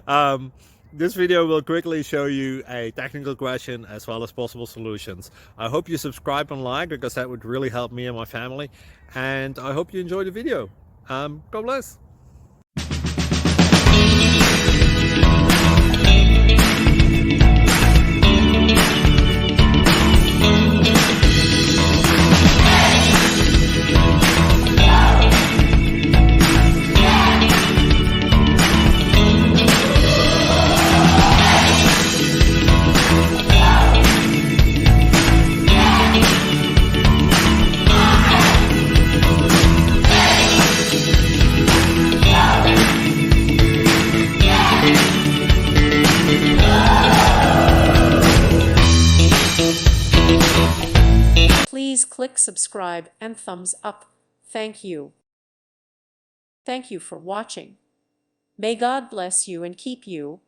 um, this video will quickly show you a technical question as well as possible solutions. I hope you subscribe and like, because that would really help me and my family. And I hope you enjoy the video. God bless. Please click subscribe and thumbs up. Thank you. Thank you for watching. May God bless you and keep you.